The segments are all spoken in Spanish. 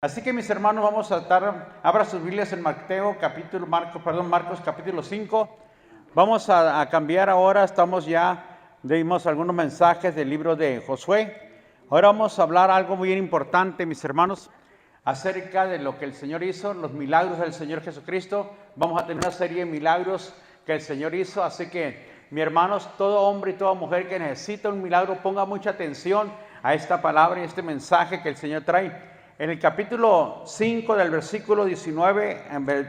Así que mis hermanos, vamos a estar, abra sus Biblias en Marcos capítulo 5. Vamos a cambiar ahora, dimos algunos mensajes del libro de Josué. Ahora vamos a hablar algo muy importante, mis hermanos, acerca de lo que el Señor hizo, los milagros del Señor Jesucristo. Vamos a tener una serie de milagros que el Señor hizo, así que, mis hermanos, todo hombre y toda mujer que necesita un milagro, ponga mucha atención a esta palabra y este mensaje que el Señor trae. En el capítulo 5 del versículo 19,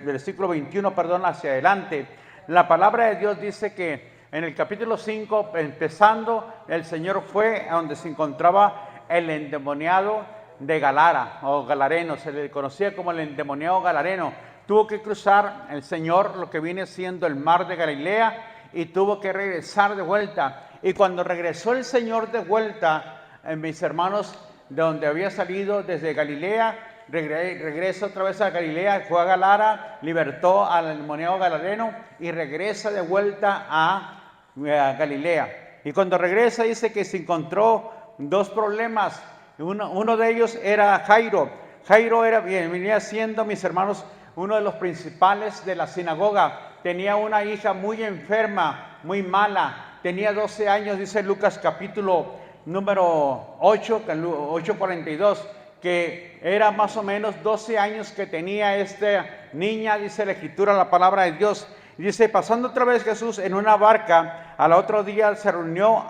versículo 21, hacia adelante, la palabra de Dios dice que en el capítulo 5, empezando, el Señor fue a donde se encontraba el endemoniado de Galara, o Galareno, se le conocía como el endemoniado Galareno. Tuvo que cruzar el Señor lo que viene siendo el mar de Galilea y tuvo que regresar de vuelta. Y cuando regresó el Señor de vuelta, mis hermanos, de donde había salido desde Galilea, regresa otra vez a Galilea, fue a Galara, libertó al endemoniado Galareno y regresa de vuelta a Galilea. Y cuando regresa dice que se encontró dos problemas. Uno de ellos era Jairo. Jairo venía siendo, mis hermanos, uno de los principales de la sinagoga. Tenía una hija muy enferma, muy mala. Tenía 12 años, dice Lucas capítulo número 8:42, que era más o menos 12 años que tenía esta niña, dice la Escritura, la palabra de Dios. Y dice, pasando otra vez Jesús en una barca, al otro día se reunió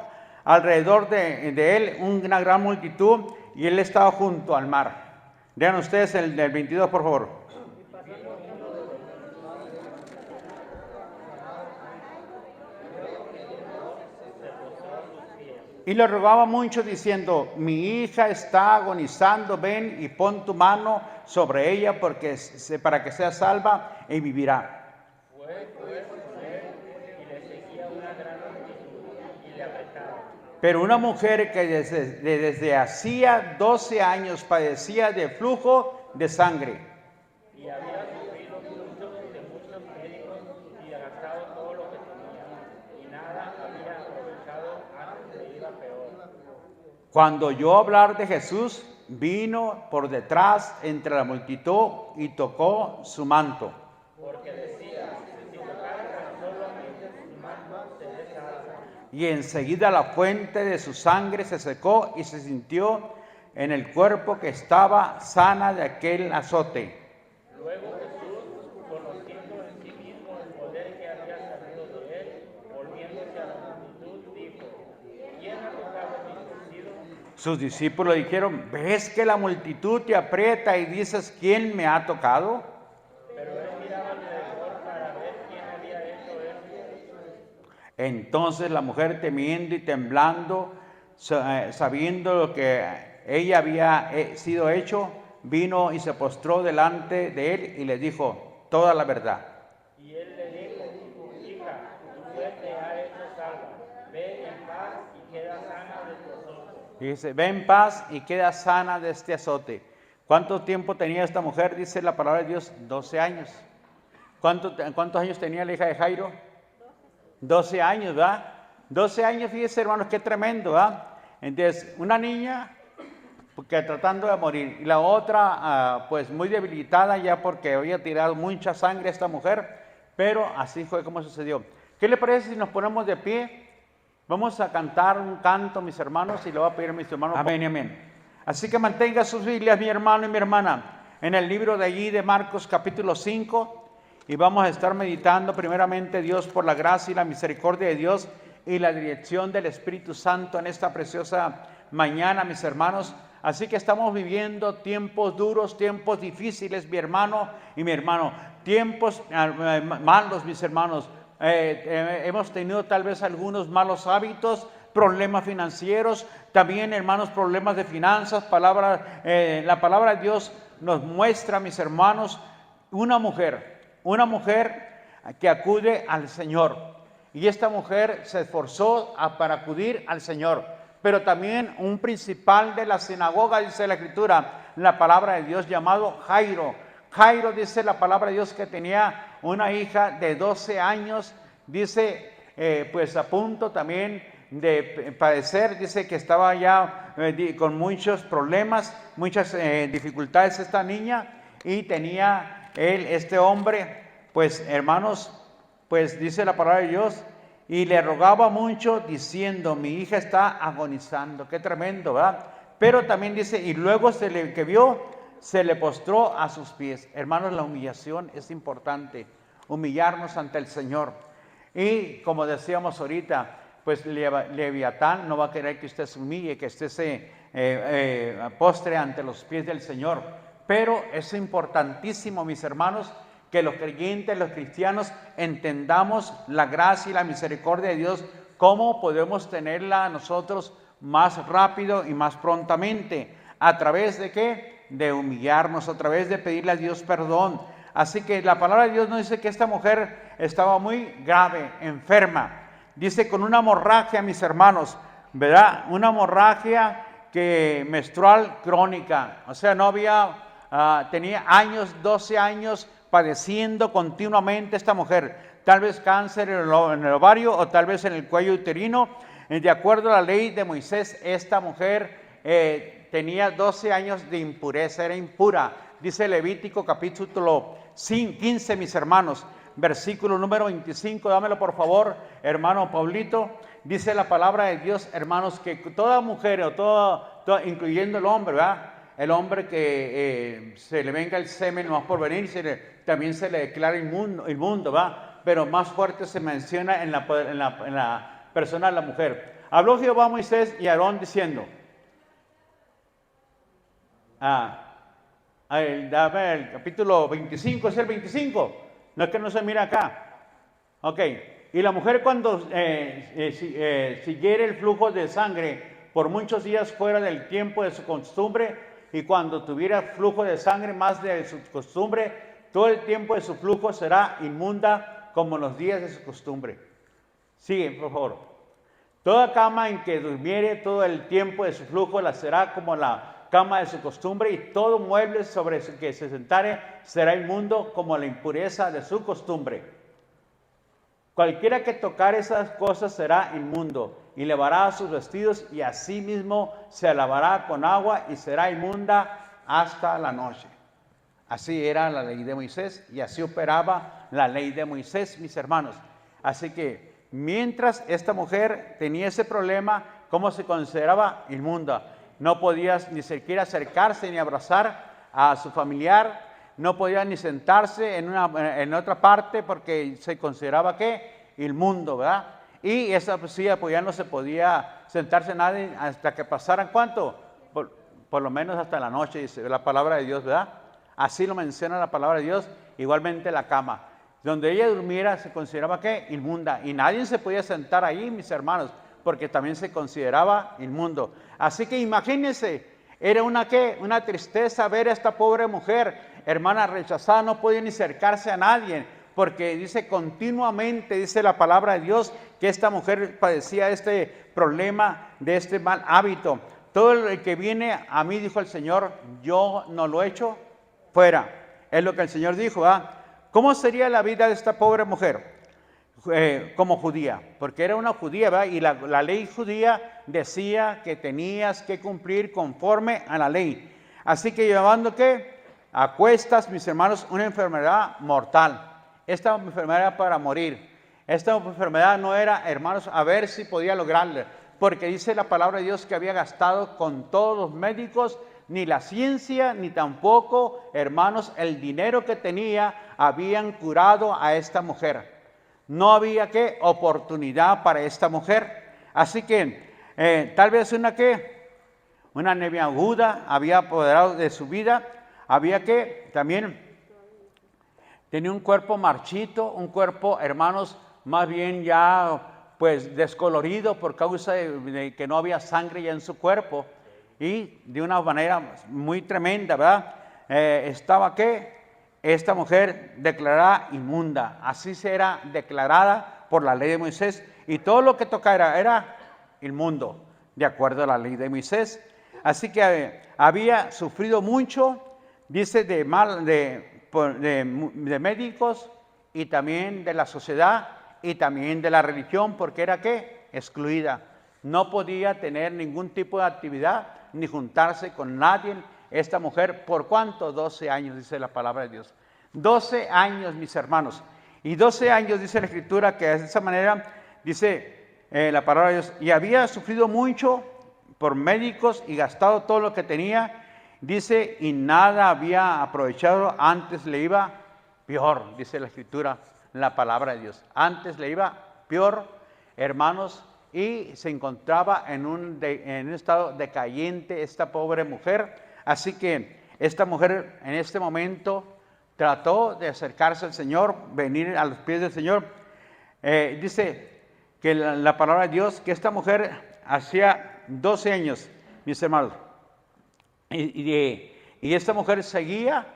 alrededor de él una gran multitud y él estaba junto al mar. Vean ustedes el del 22, por favor. Y le rogaba mucho diciendo, mi hija está agonizando, ven y pon tu mano sobre ella para que sea salva y vivirá. Pero una mujer que desde hacía 12 años padecía de flujo de sangre. Y había sufrido mucho de muchos médicos y gastado todo lo que tenía, y nada había aprovechado antes de ir a peor. Cuando oyó hablar de Jesús, vino por detrás entre la multitud y tocó su manto. Porque decía, si tocara tan solamente su manto, seré salva. Y enseguida la fuente de su sangre se secó y se sintió en el cuerpo que estaba sana de aquel azote. Luego Jesús, conociendo en sí mismo el poder que había salido de él, volviéndose a la multitud, dijo, ¿quién ha tocado mi vestido? Sus discípulos dijeron, ¿ves que la multitud te aprieta y dices, ¿quién me ha tocado? Pero él miraba alrededor para ver quién había hecho eso. Entonces la mujer, temiendo y temblando, sabiendo lo que ella había sido hecho, vino y se postró delante de él y le dijo toda la verdad. Y él le dijo, hija, tu fe te ha hecho salva, ve en paz y queda sana de tu azote. Y dice, ve en paz y queda sana de este azote. ¿Cuánto tiempo tenía esta mujer? Dice la palabra de Dios, 12 años. ¿Cuántos años tenía la hija de Jairo? 12 años, ¿verdad? 12 años, fíjense, hermanos, qué tremendo, ¿verdad? Entonces, una niña que tratando de morir, y la otra, pues muy debilitada ya porque había tirado mucha sangre a esta mujer, pero así fue como sucedió. ¿Qué le parece si nos ponemos de pie? Vamos a cantar un canto, mis hermanos, y le voy a pedir a mis hermanos. Amén y amén. Así que mantenga sus Biblias, mi hermano y mi hermana, en el libro de allí de Marcos capítulo 5, y vamos a estar meditando primeramente, Dios, por la gracia y la misericordia de Dios y la dirección del Espíritu Santo en esta preciosa mañana, mis hermanos. Así que estamos viviendo tiempos duros, tiempos difíciles, mi hermano y mi hermano. Tiempos malos, mis hermanos. Hemos tenido tal vez algunos malos hábitos, problemas financieros, también, hermanos, problemas de finanzas. La palabra de Dios nos muestra, mis hermanos, una mujer que acude al Señor. Y esta mujer se esforzó para acudir al Señor. Pero también un principal de la sinagoga, dice la Escritura, la palabra de Dios, llamado Jairo. Jairo, dice la palabra de Dios, que tenía una hija de 12 años, dice, pues a punto también de padecer, dice que estaba ya con muchos problemas, muchas dificultades esta niña, y tenía este hombre, pues hermanos, pues dice la palabra de Dios, y le rogaba mucho diciendo, mi hija está agonizando. Qué tremendo, ¿verdad? Pero también dice, y luego que vio, se le postró a sus pies. Hermanos, la humillación es importante, humillarnos ante el Señor. Y como decíamos ahorita, pues Leviatán no va a querer que usted se humille, que usted se postre ante los pies del Señor. Pero es importantísimo, mis hermanos, que los creyentes, los cristianos, entendamos la gracia y la misericordia de Dios, cómo podemos tenerla nosotros más rápido y más prontamente. ¿A través de qué? De humillarnos, a través de pedirle a Dios perdón. Así que la palabra de Dios nos dice que esta mujer estaba muy grave, enferma. Dice con una hemorragia, mis hermanos, ¿verdad? Una hemorragia menstrual crónica. O sea, no había, tenía años, 12 años, padeciendo continuamente esta mujer, tal vez cáncer en el ovario o tal vez en el cuello uterino. De acuerdo a la ley de Moisés, esta mujer tenía 12 años de impureza, era impura. Dice Levítico capítulo 15, mis hermanos, versículo número 25, dámelo por favor, hermano Pablito. Dice la palabra de Dios, hermanos, que toda mujer, incluyendo el hombre, ¿verdad? El hombre que se le venga el semen más por venir, también se le declara inmundo, ¿va? Pero más fuerte se menciona en la persona de la mujer. Habló Jehová a Moisés y a Aarón diciendo, dame el capítulo 25, ¿es el 25? No es que no se mira acá. Ok, y la mujer cuando siguiere el flujo de sangre por muchos días fuera del tiempo de su costumbre, y cuando tuviera flujo de sangre más de su costumbre, todo el tiempo de su flujo será inmunda como los días de su costumbre. Sigue, por favor. Toda cama en que durmiere todo el tiempo de su flujo la será como la cama de su costumbre, y todo mueble sobre el que se sentare será inmundo como la impureza de su costumbre. Cualquiera que tocar esas cosas será inmundo, y lavará sus vestidos, y asimismo se lavará con agua, y será inmunda hasta la noche. Así era la ley de Moisés, y así operaba la ley de Moisés, mis hermanos. Así que mientras esta mujer tenía ese problema, ¿cómo se consideraba? Inmunda. No podía ni siquiera acercarse ni abrazar a su familiar, no podía ni sentarse en otra parte porque se consideraba que inmundo, ¿verdad? Y esa pues, sí, pues ya no se podía sentarse nadie hasta que pasaran, ¿cuánto? Por lo menos hasta la noche, dice la palabra de Dios, ¿verdad? Así lo menciona la palabra de Dios. Igualmente la cama, donde ella durmiera, se consideraba que inmunda, y nadie se podía sentar ahí, mis hermanos, porque también se consideraba inmundo. Así que imagínense, era una tristeza ver a esta pobre mujer, hermana rechazada, no podía ni acercarse a nadie, porque dice continuamente, dice la palabra de Dios, que esta mujer padecía este problema, de este mal hábito. Todo el que viene a mí, dijo el Señor, yo no lo echo fuera. Es lo que el Señor dijo, ¿verdad? ¿Cómo sería la vida de esta pobre mujer? Como judía, porque era una judía, ¿verdad? Y la ley judía decía que tenías que cumplir conforme a la ley. Así que llevando ¿qué? A cuestas, mis hermanos, una enfermedad mortal. Esta enfermedad era para morir. Esta enfermedad no era, hermanos, a ver si podía lograrla, porque dice la palabra de Dios que había gastado con todos los médicos, ni la ciencia, ni tampoco, hermanos, el dinero que tenía, habían curado a esta mujer. No había ¿qué? Oportunidad para esta mujer. Así que tal vez una anemia aguda había apoderado de su vida. Había que también tenía un cuerpo marchito, un cuerpo, hermanos, más bien ya pues descolorido por causa de que no había sangre ya en su cuerpo, y de una manera muy tremenda, ¿verdad? Estaba esta mujer declarada inmunda. Así será declarada por la ley de Moisés, y todo lo que tocara era inmundo, de acuerdo a la ley de Moisés. Así que había sufrido mucho, dice, de médicos, y también de la sociedad, y también de la religión, porque era excluida. No podía tener ningún tipo de actividad, ni juntarse con nadie. Esta mujer, ¿por cuánto? 12 años, dice la palabra de Dios. 12 años, mis hermanos. Y 12 años, dice la Escritura, que de esa manera, dice la palabra de Dios, y había sufrido mucho por médicos y gastado todo lo que tenía, dice, y nada había aprovechado, antes le iba peor, dice la Escritura, la palabra de Dios. Antes le iba peor, hermanos, y se encontraba en un estado decayente esta pobre mujer. Así que esta mujer en este momento trató de acercarse al Señor, venir a los pies del Señor. Dice que la palabra de Dios, que esta mujer hacía 12 años, mis hermanos, y esta mujer seguía,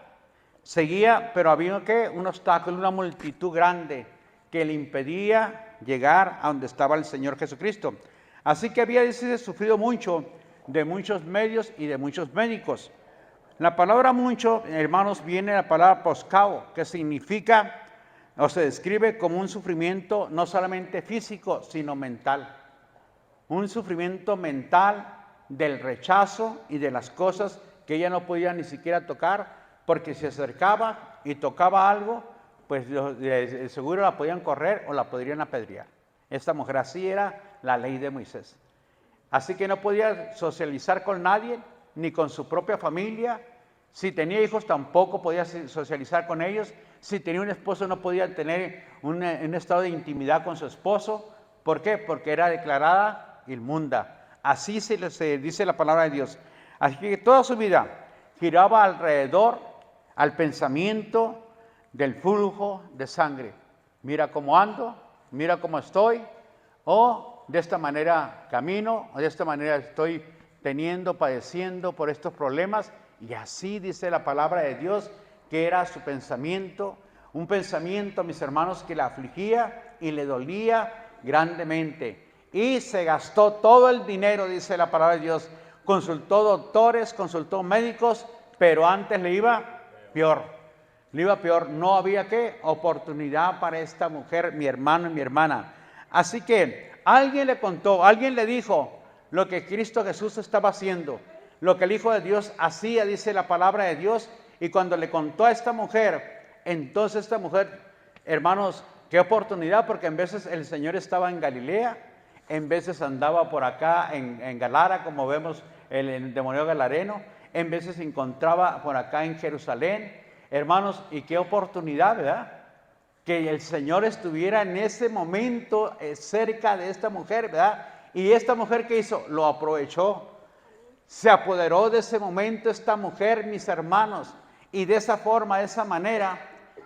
pero había un obstáculo, una multitud grande que le impedía llegar a donde estaba el Señor Jesucristo. Así que había sufrido mucho de muchos medios y de muchos médicos. La palabra mucho, hermanos, viene de la palabra poscao, que significa o se describe como un sufrimiento no solamente físico, sino mental. Un sufrimiento mental del rechazo y de las cosas que ella no podía ni siquiera tocar, porque si se acercaba y tocaba algo, pues seguro la podían correr o la podrían apedrear. Esta mujer, así era la ley de Moisés. Así que no podía socializar con nadie, ni con su propia familia. Si tenía hijos tampoco podía socializar con ellos. Si tenía un esposo no podía tener un estado de intimidad con su esposo. ¿Por qué? Porque era declarada inmunda. Así se dice la palabra de Dios. Así que toda su vida giraba alrededor al pensamiento del flujo de sangre. Mira cómo ando, mira cómo estoy, o de esta manera camino, o de esta manera estoy padeciendo por estos problemas. Y así dice la palabra de Dios, que era su pensamiento, un pensamiento, mis hermanos, que la afligía y le dolía grandemente. Y se gastó todo el dinero, dice la palabra de Dios. Consultó doctores, consultó médicos, pero antes le iba peor. Le iba peor. No había oportunidad para esta mujer, mi hermano y mi hermana. Así que alguien le contó, alguien le dijo lo que Cristo Jesús estaba haciendo, lo que el Hijo de Dios hacía, dice la palabra de Dios. Y cuando le contó a esta mujer, entonces esta mujer, hermanos, qué oportunidad, porque en veces el Señor estaba en Galilea, en veces andaba por acá en Galara, como vemos el endemoniado galareno, en veces se encontraba por acá en Jerusalén. Hermanos, y qué oportunidad, ¿verdad? Que el Señor estuviera en ese momento cerca de esta mujer, ¿verdad? Y esta mujer, ¿qué hizo? Lo aprovechó. Se apoderó de ese momento esta mujer, mis hermanos, y de esa forma, de esa manera,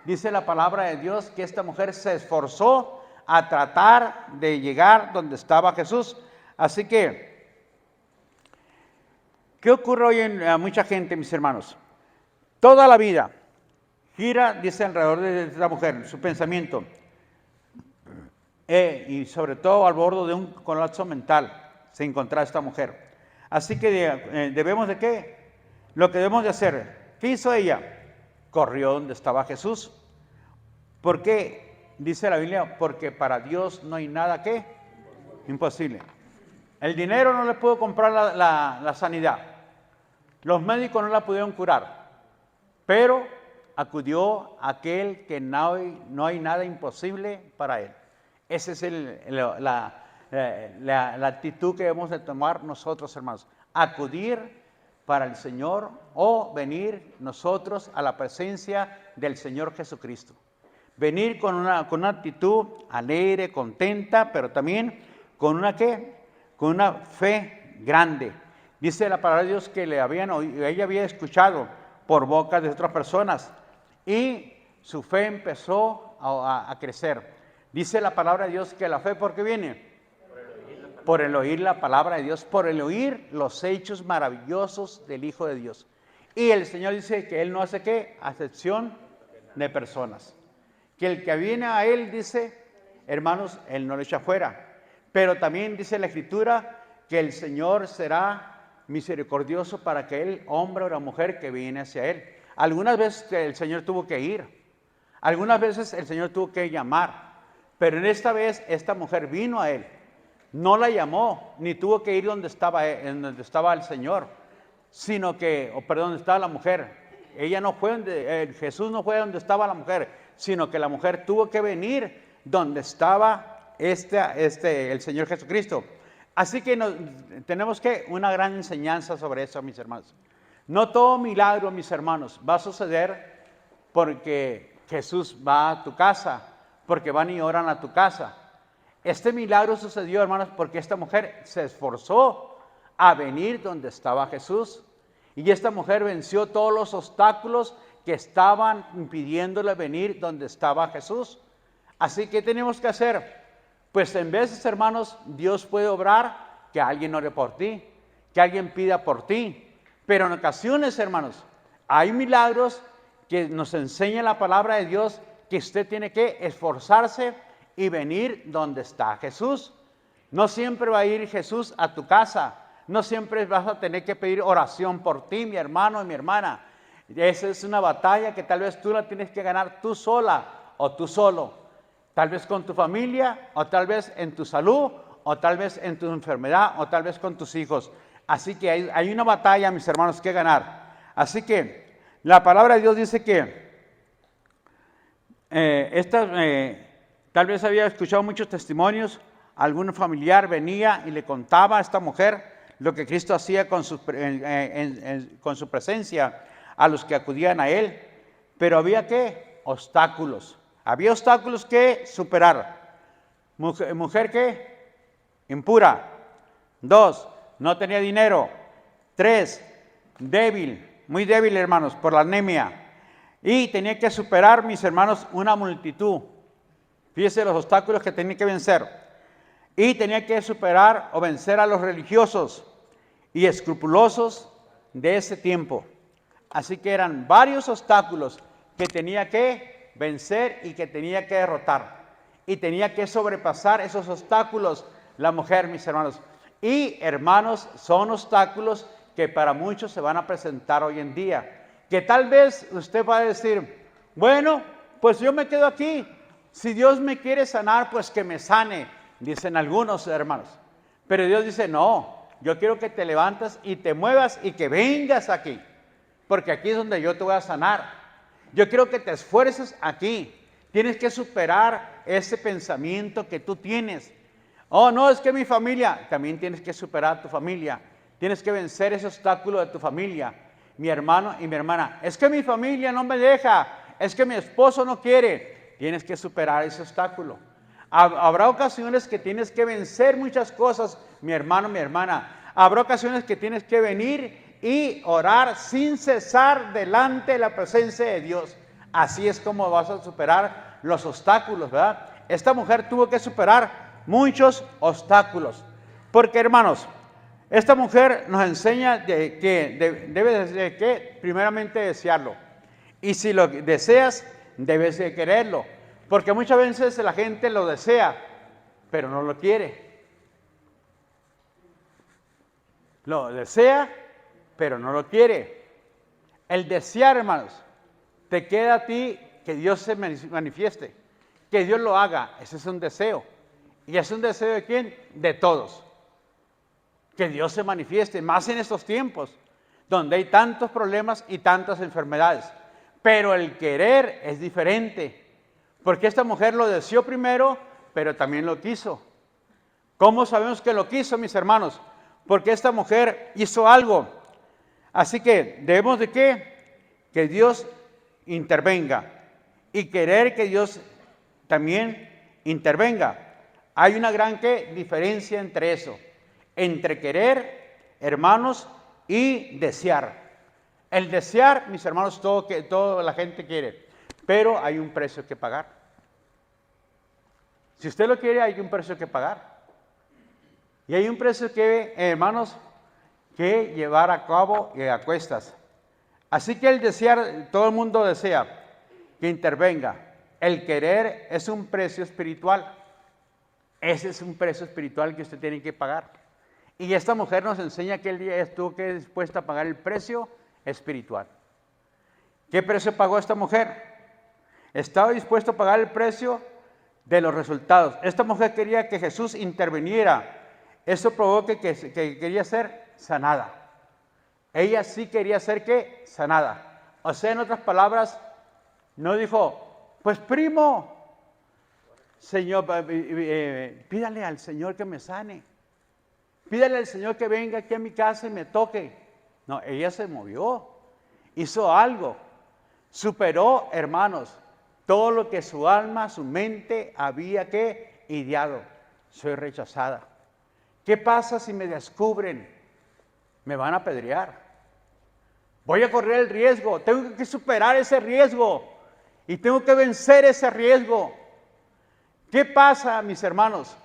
dice la palabra de Dios, que esta mujer se esforzó a tratar de llegar donde estaba Jesús. Así que, ¿qué ocurre hoy en mucha gente, mis hermanos? Toda la vida gira, dice, alrededor de esta mujer, su pensamiento, y sobre todo al borde de un colapso mental se encontraba esta mujer. Así que debemos de ¿qué? Lo que debemos de hacer. ¿Qué hizo ella? Corrió donde estaba Jesús. ¿Por qué? Dice la Biblia, porque para Dios no hay nada ¿qué? Imposible. El dinero no le pudo comprar la sanidad. Los médicos no la pudieron curar. Pero acudió aquel que no hay nada imposible para él. Esa es la actitud que debemos de tomar nosotros, hermanos. Acudir para el Señor o venir nosotros a la presencia del Señor Jesucristo. Venir con una actitud alegre, contenta, pero también con una fe grande. Dice la palabra de Dios que ella había escuchado por boca de otras personas y su fe empezó a crecer. Dice la palabra de Dios que la fe, ¿por qué viene? Por el oír la palabra de Dios, por el oír los hechos maravillosos del Hijo de Dios. Y el Señor dice que Él no hace ¿qué? Acepción de personas. Que el que viene a Él, dice, hermanos, Él no lo echa fuera. Pero también dice la Escritura que el Señor será misericordioso para aquel hombre o la mujer que viene hacia Él. Algunas veces el Señor tuvo que ir. Algunas veces el Señor tuvo que llamar. Pero en esta vez esta mujer vino a Él. no la llamó, ni tuvo que ir donde estaba el Señor, sino que, donde estaba la mujer. Ella no fue Jesús no fue donde estaba la mujer, sino que la mujer tuvo que venir donde estaba el Señor Jesucristo. Así que tenemos una gran enseñanza sobre eso, mis hermanos. No todo milagro, mis hermanos, va a suceder porque Jesús va a tu casa, porque van y oran a tu casa. Este milagro sucedió, hermanos, porque esta mujer se esforzó a venir donde estaba Jesús. Y esta mujer venció todos los obstáculos que estaban impidiéndole venir donde estaba Jesús. Así que, ¿qué tenemos que hacer? Pues en veces, hermanos, Dios puede obrar que alguien ore por ti, que alguien pida por ti. Pero en ocasiones, hermanos, hay milagros que nos enseña la palabra de Dios que usted tiene que esforzarse y venir donde está Jesús. No siempre va a ir Jesús a tu casa. No siempre vas a tener que pedir oración por ti, mi hermano y mi hermana. Esa es una batalla que tal vez tú la tienes que ganar tú sola o tú solo. Tal vez con tu familia, o tal vez en tu salud, o tal vez en tu enfermedad, o tal vez con tus hijos. Así que hay una batalla, mis hermanos, que ganar. Así que la palabra de Dios dice que tal vez había escuchado muchos testimonios. Algún familiar venía y le contaba a esta mujer lo que Cristo hacía con su presencia a los que acudían a Él. Pero había ¿qué? Obstáculos. Había obstáculos que superar. Mujer ¿qué? Impura. 2, no tenía dinero. 3, débil, muy débil, hermanos, por la anemia. Y tenía que superar, mis hermanos, una multitud. Fíjense los obstáculos que tenía que vencer. Y tenía que superar o vencer a los religiosos y escrupulosos de ese tiempo. Así que eran varios obstáculos que tenía que vencer y que tenía que derrotar. Y tenía que sobrepasar esos obstáculos la mujer, mis hermanos. Y, hermanos, son obstáculos que para muchos se van a presentar hoy en día. Que tal vez usted va a decir, bueno, pues yo me quedo aquí. Si Dios me quiere sanar, pues que me sane, dicen algunos hermanos. Pero Dios dice, no, yo quiero que te levantes y te muevas y que vengas aquí. Porque aquí es donde yo te voy a sanar. Yo quiero que te esfuerces aquí. Tienes que superar ese pensamiento que tú tienes. Oh, no, es que mi familia, también tienes que superar tu familia. Tienes que vencer ese obstáculo de tu familia. Mi hermano y mi hermana, es que mi familia no me deja, es que mi esposo no quiere. Tienes que superar ese obstáculo. Habrá ocasiones que tienes que vencer muchas cosas, mi hermano, mi hermana. Habrá ocasiones que tienes que venir y orar sin cesar delante de la presencia de Dios. Así es como vas a superar los obstáculos, ¿verdad? Esta mujer tuvo que superar muchos obstáculos. Porque, hermanos, esta mujer nos enseña de que debes de primeramente desearlo. Y si lo deseas, debes de quererlo. Porque muchas veces la gente lo desea, pero no lo quiere. Lo desea, pero no lo quiere. El desear, hermanos, te queda a ti que Dios se manifieste, que Dios lo haga. Ese es un deseo. ¿Y es un deseo de quién? De todos. Que Dios se manifieste, más en estos tiempos, donde hay tantos problemas y tantas enfermedades. Pero el querer es diferente. Porque esta mujer lo deseó primero, pero también lo quiso. ¿Cómo sabemos que lo quiso, mis hermanos? Porque esta mujer hizo algo. Así que debemos de ¿qué? Que Dios intervenga. Y querer que Dios también intervenga. Hay una gran diferencia entre eso. Entre querer, hermanos, y desear. El desear, mis hermanos, toda la gente quiere. Pero hay un precio que pagar. Si usted lo quiere, hay un precio que pagar. Y hay un precio que, hermanos, que llevar a cabo y a cuestas. Así que el desear, todo el mundo desea que intervenga. El querer es un precio espiritual. Ese es un precio espiritual que usted tiene que pagar. Y esta mujer nos enseña que el día estuvo dispuesta a pagar el precio espiritual. ¿Qué precio pagó esta mujer? Estaba dispuesto a pagar el precio de los resultados. Esta mujer quería que Jesús interviniera eso provocó que quería ser sanada. Ella sí quería ser ¿qué? Sanada. O sea, en otras palabras, no dijo, pues primo, Señor, pídale al Señor que me sane. Pídale al Señor que venga aquí a mi casa y me toque. No, ella se movió, hizo algo, superó, hermanos, todo lo que su alma, su mente había que ideado. Soy rechazada. ¿Qué pasa si me descubren? Me van a apedrear. Voy a correr el riesgo, tengo que superar ese riesgo y tengo que vencer ese riesgo. ¿Qué pasa, mis hermanos,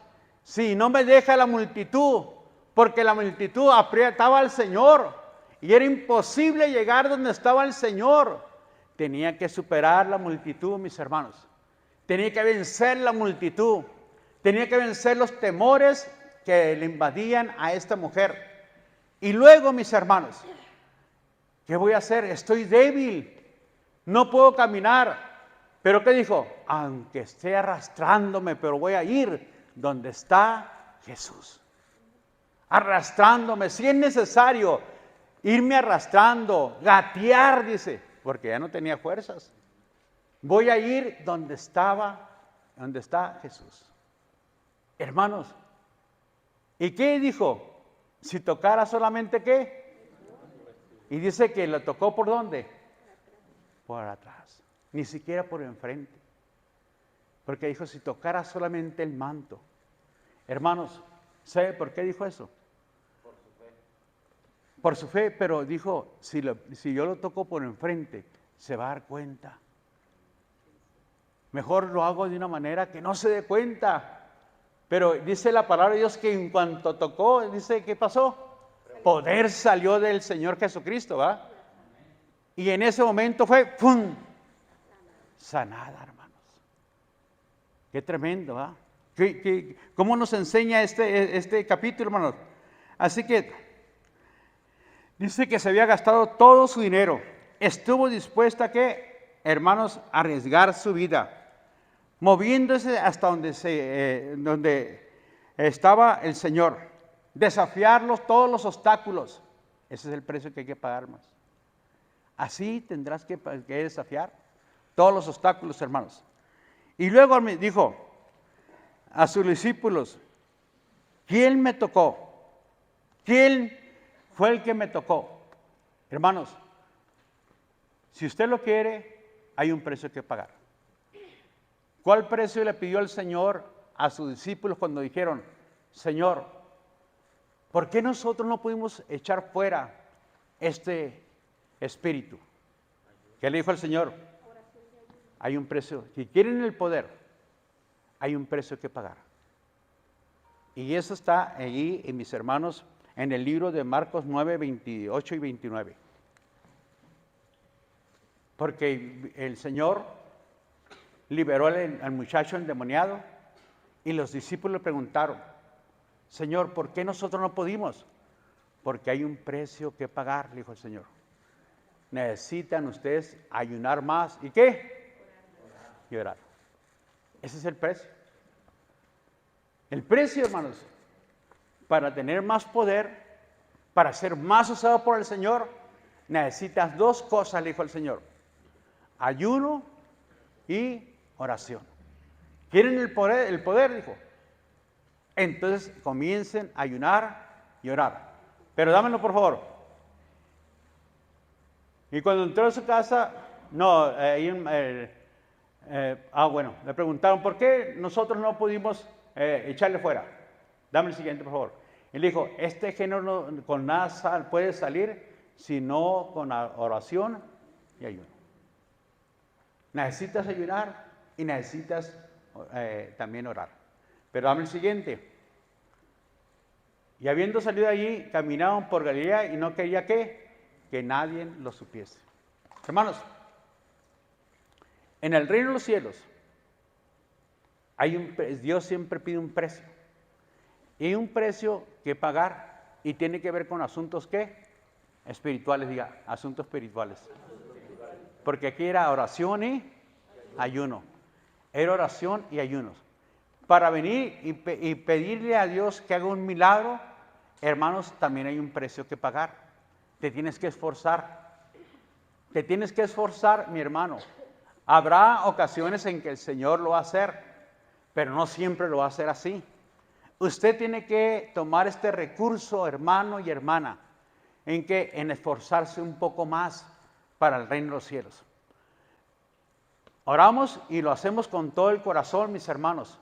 si no me deja la multitud? Porque la multitud apretaba al Señor y era imposible llegar donde estaba el Señor. Tenía que superar la multitud, mis hermanos. Tenía que vencer la multitud. Tenía que vencer los temores que le invadían a esta mujer. Y luego, mis hermanos, ¿qué voy a hacer? Estoy débil, no puedo caminar. ¿Pero qué dijo? Aunque esté arrastrándome, pero voy a ir donde está Jesús. Arrastrándome, si es necesario, irme arrastrando, gatear, dice, porque ya no tenía fuerzas. Voy a ir donde está Jesús. Hermanos, ¿y qué dijo? Si tocara solamente ¿qué? Y dice que lo tocó ¿por dónde? Por atrás, ni siquiera por enfrente. Porque dijo, si tocara solamente el manto. Hermanos, ¿sabe por qué dijo eso? Por su fe. Por su fe, pero dijo, si yo lo toco por enfrente, se va a dar cuenta. Mejor lo hago de una manera que no se dé cuenta. Pero dice la palabra de Dios que en cuanto tocó, dice, ¿qué pasó? Poder salió del Señor Jesucristo, ¿va? Y en ese momento fue, ¡pum!, sanada, hermanos. Qué tremendo, ¿va? ¿Cómo nos enseña este capítulo, hermanos? Así que dice que se había gastado todo su dinero. Estuvo dispuesta a ¿qué? Hermanos, a arriesgar su vida, moviéndose hasta donde estaba el Señor, desafiarlos todos los obstáculos. Ese es el precio que hay que pagar, más. Así tendrás que desafiar todos los obstáculos, hermanos. Y luego me dijo a sus discípulos, ¿quién me tocó? ¿Quién fue el que me tocó? Hermanos, si usted lo quiere, hay un precio que pagar. ¿Cuál precio le pidió el Señor a sus discípulos cuando dijeron, Señor, ¿por qué nosotros no pudimos echar fuera este espíritu? ¿Qué le dijo el Señor? Hay un precio. Si quieren el poder, hay un precio que pagar. Y eso está allí, mis hermanos, en el libro de Marcos 9, 28 y 29. Porque el Señor liberó al muchacho endemoniado y los discípulos le preguntaron, Señor, ¿por qué nosotros no pudimos? Porque hay un precio que pagar, dijo el Señor. Necesitan ustedes ayunar más. ¿Y qué? Y orar. Ese es el precio. El precio, hermanos, para tener más poder, para ser más usado por el Señor, necesitas dos cosas, le dijo el Señor. Ayuno y oración. ¿Quieren el poder? El poder, dijo. Entonces comiencen a ayunar y orar. Pero dámelo, por favor. Y cuando entró a su casa, bueno, le preguntaron, ¿por qué nosotros no pudimos echarle fuera? Dame el siguiente, por favor. Él dijo, este género con nada puede salir, sino con oración y ayuno. Necesitas ayunar y necesitas también orar. Pero dame el siguiente. Y habiendo salido de allí, caminaban por Galilea y no quería que nadie lo supiese. Hermanos, en el reino de los cielos, Dios siempre pide un precio. Y hay un precio que pagar y tiene que ver con asuntos ¿qué? Espirituales, diga, asuntos espirituales. Porque aquí era oración y ayuno. Era oración y ayunos. para venir y pedirle a Dios que haga un milagro, hermanos, también hay un precio que pagar. Te tienes que esforzar. Te tienes que esforzar, mi hermano. Habrá ocasiones en que el Señor lo va a hacer, pero no siempre lo va a hacer así. Usted tiene que tomar este recurso, hermano y hermana, en esforzarse un poco más para el reino de los cielos. Oramos y lo hacemos con todo el corazón, mis hermanos.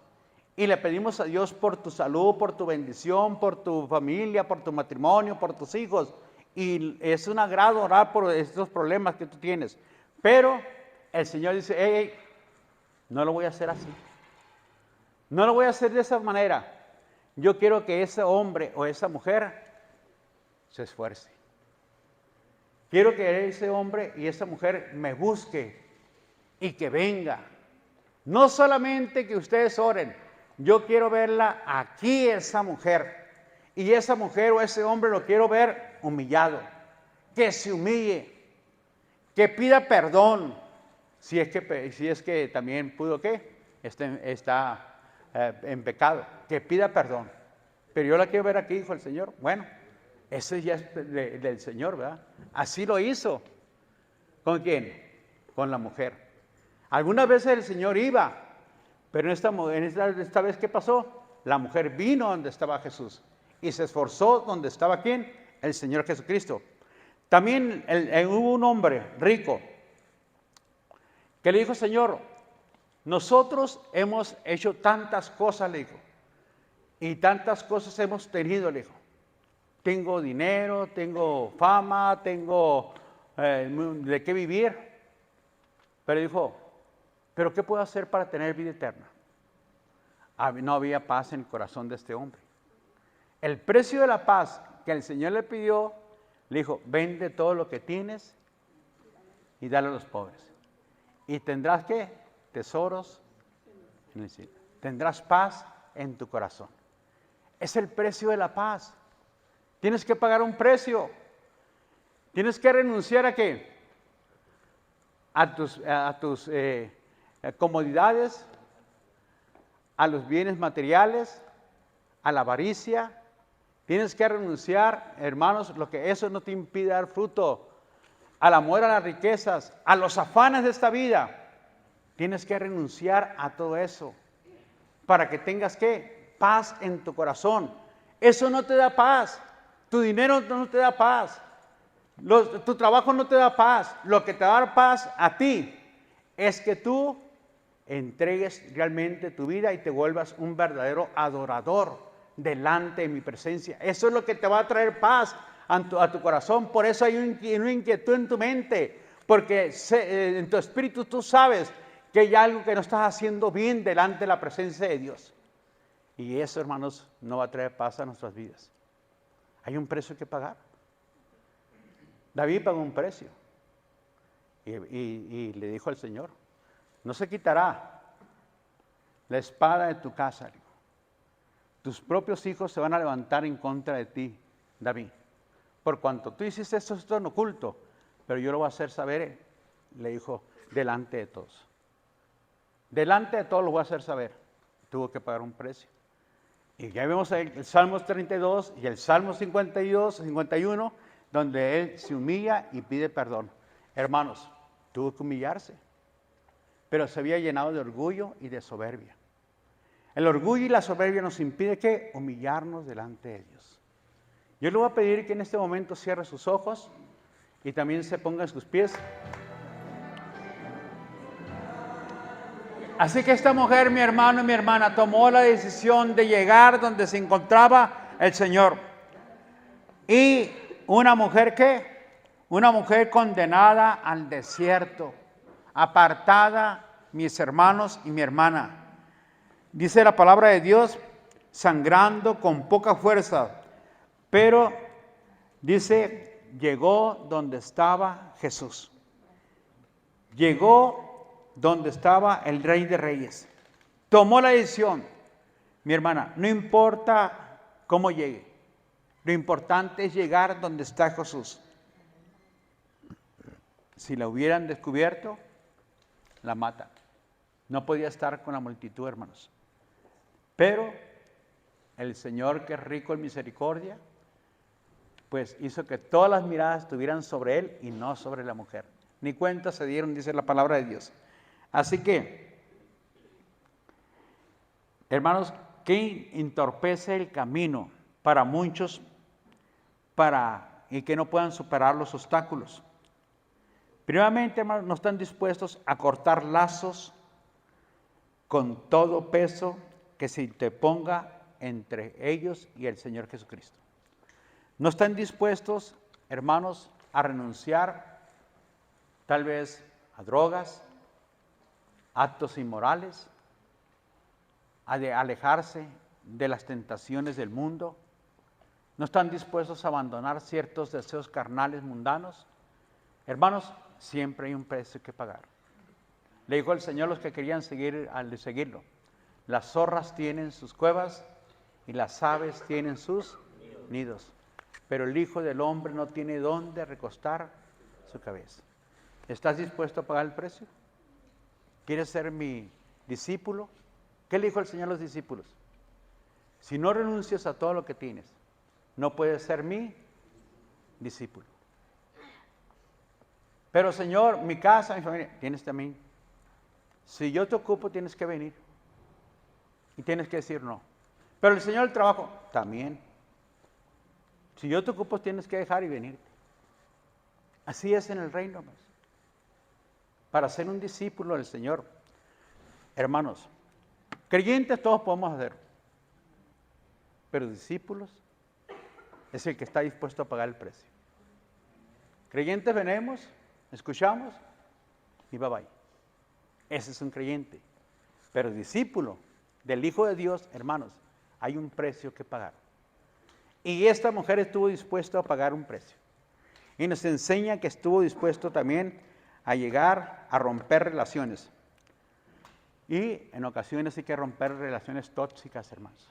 Y le pedimos a Dios por tu salud, por tu bendición, por tu familia, por tu matrimonio, por tus hijos. Y es un agrado orar por estos problemas que tú tienes. Pero el Señor dice, hey, no lo voy a hacer así. No lo voy a hacer de esa manera. Yo quiero que ese hombre o esa mujer se esfuerce. Quiero que ese hombre y esa mujer me busque y que venga. No solamente que ustedes oren. Yo quiero verla aquí, esa mujer. Y esa mujer o ese hombre lo quiero ver humillado. Que se humille. Que pida perdón. Si es que también pudo que está en pecado. Que pida perdón. Pero yo la quiero ver aquí, dijo el Señor. Bueno, eso ya es del Señor, ¿verdad? Así lo hizo. ¿Con quién? Con la mujer. Algunas veces el Señor iba. Pero esta vez, ¿qué pasó? La mujer vino donde estaba Jesús y se esforzó donde estaba ¿quién? El Señor Jesucristo. También hubo un hombre rico que le dijo, Señor, nosotros hemos hecho tantas cosas, le dijo, y tantas cosas hemos tenido, le dijo. Tengo dinero, tengo fama, tengo de qué vivir. Pero dijo, ¿pero qué puedo hacer para tener vida eterna? No había paz en el corazón de este hombre. El precio de la paz que el Señor le pidió, le dijo, vende todo lo que tienes y dale a los pobres. Y tendrás, ¿qué? Tesoros en el cielo. Tendrás paz en tu corazón. Es el precio de la paz. Tienes que pagar un precio. Tienes que renunciar ¿a qué? A tus comodidades, a los bienes materiales, a la avaricia. Tienes que renunciar, hermanos, eso no te impide dar fruto. Al amor a las riquezas, a los afanes de esta vida. Tienes que renunciar a todo eso para que tengas ¿qué? Paz en tu corazón. Eso no te da paz. Tu dinero no te da paz. Tu trabajo no te da paz. Lo que te va a dar paz a ti es que tú entregues realmente tu vida y te vuelvas un verdadero adorador delante de mi presencia. Eso es lo que te va a traer paz a tu corazón. Por eso hay una inquietud en tu mente, porque en tu espíritu tú sabes que hay algo que no estás haciendo bien delante de la presencia de Dios. Y eso, hermanos, no va a traer paz a nuestras vidas. Hay un precio que pagar. David pagó un precio y le dijo al Señor, no se quitará la espada de tu casa. Tus propios hijos se van a levantar en contra de ti, David. Por cuanto tú hiciste esto en oculto, pero yo lo voy a hacer saber, le dijo, delante de todos. Delante de todos lo voy a hacer saber. Tuvo que pagar un precio. Y ya vemos el Salmos 32 y el Salmo 52, 51, donde él se humilla y pide perdón. Hermanos, tuvo que humillarse, pero se había llenado de orgullo y de soberbia. El orgullo y la soberbia nos impide que humillarnos delante de Dios. Yo le voy a pedir que en este momento cierre sus ojos y también se ponga en sus pies. Así que esta mujer, mi hermano y mi hermana, tomó la decisión de llegar donde se encontraba el Señor. Y una mujer, ¿qué? Una mujer condenada al desierto, apartada, mis hermanos y mi hermana. Dice la palabra de Dios, sangrando con poca fuerza, pero dice, llegó donde estaba Jesús. Llegó donde estaba el Rey de Reyes. Tomó la decisión. Mi hermana, no importa cómo llegue. Lo importante es llegar donde está Jesús. Si la hubieran descubierto, la matan. No podía estar con la multitud, hermanos. Pero el Señor, que es rico en misericordia, pues hizo que todas las miradas estuvieran sobre él y no sobre la mujer. Ni cuenta se dieron, dice la palabra de Dios. Así que, hermanos, ¿qué entorpece el camino para muchos y que no puedan superar los obstáculos? Primeramente, hermanos, no están dispuestos a cortar lazos con todo peso que se interponga entre ellos y el Señor Jesucristo. No están dispuestos, hermanos, a renunciar tal vez a drogas, actos inmorales, a alejarse de las tentaciones del mundo. No están dispuestos a abandonar ciertos deseos carnales mundanos. Hermanos, siempre hay un precio que pagar. Le dijo el Señor a los que querían seguirlo: las zorras tienen sus cuevas y las aves tienen sus nidos, pero el Hijo del Hombre no tiene dónde recostar su cabeza. ¿Estás dispuesto a pagar el precio? ¿Quieres ser mi discípulo? ¿Qué le dijo el Señor a los discípulos? Si no renuncias a todo lo que tienes, no puedes ser mi discípulo. Pero Señor, mi casa, mi familia, tienes también. Si yo te ocupo, tienes que venir. Y tienes que decir no. Pero el Señor, el trabajo, también. Si yo te ocupo, tienes que dejar y venir. Así es en el reino, hermanos. Para ser un discípulo del Señor, hermanos, creyentes todos podemos hacer, pero discípulos es el que está dispuesto a pagar el precio. Creyentes venimos, escuchamos y bye bye. Ese es un creyente. Pero discípulo del Hijo de Dios, hermanos, hay un precio que pagar. Y esta mujer estuvo dispuesta a pagar un precio. Y nos enseña que estuvo dispuesto también a llegar a romper relaciones. Y en ocasiones hay que romper relaciones tóxicas, hermanos.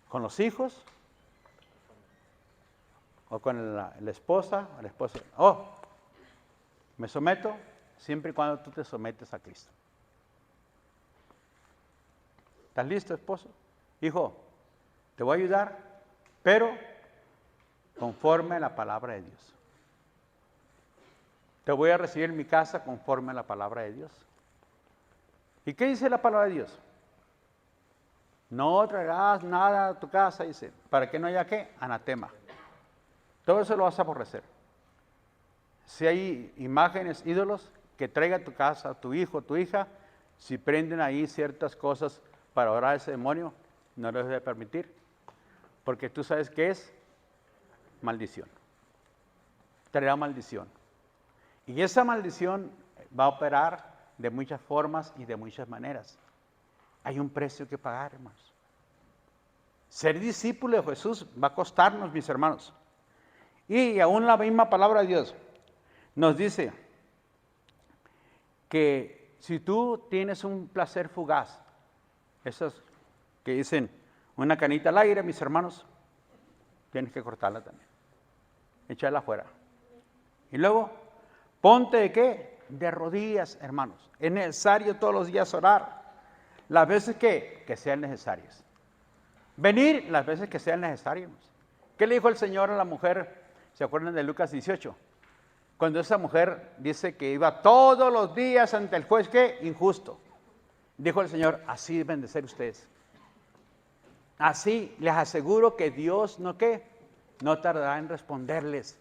Con los hijos, o con la esposa, o el esposo. Me someto siempre y cuando tú te sometes a Cristo. ¿Estás listo, esposo? Hijo, te voy a ayudar, pero conforme a la palabra de Dios. Te voy a recibir en mi casa conforme a la palabra de Dios. ¿Y qué dice la palabra de Dios? No traigas nada a tu casa, dice, para que no haya ¿qué? Anatema. Todo eso lo vas a aborrecer. Si hay imágenes, ídolos, que traiga a tu casa, a tu hijo, tu hija, si prenden ahí ciertas cosas para orar a ese demonio, no lo debes permitir, porque tú sabes que es maldición. Traerá maldición. Y esa maldición va a operar de muchas formas y de muchas maneras. Hay un precio que pagar, hermanos. Ser discípulo de Jesús va a costarnos, mis hermanos. Y aún la misma palabra de Dios nos dice que si tú tienes un placer fugaz, esos que dicen una canita al aire, mis hermanos, tienes que cortarla también, echarla afuera. Y luego, ponte ¿de qué? De rodillas, hermanos. Es necesario todos los días orar, las veces que sean necesarias. Venir las veces que sean necesarias. ¿Qué le dijo el Señor a la mujer? ¿Se acuerdan de Lucas 18? Cuando esa mujer dice que iba todos los días ante el juez, ¿qué? Injusto. Dijo el Señor, así deben de ser ustedes. Así les aseguro que Dios, ¿no qué? No tardará en responderles.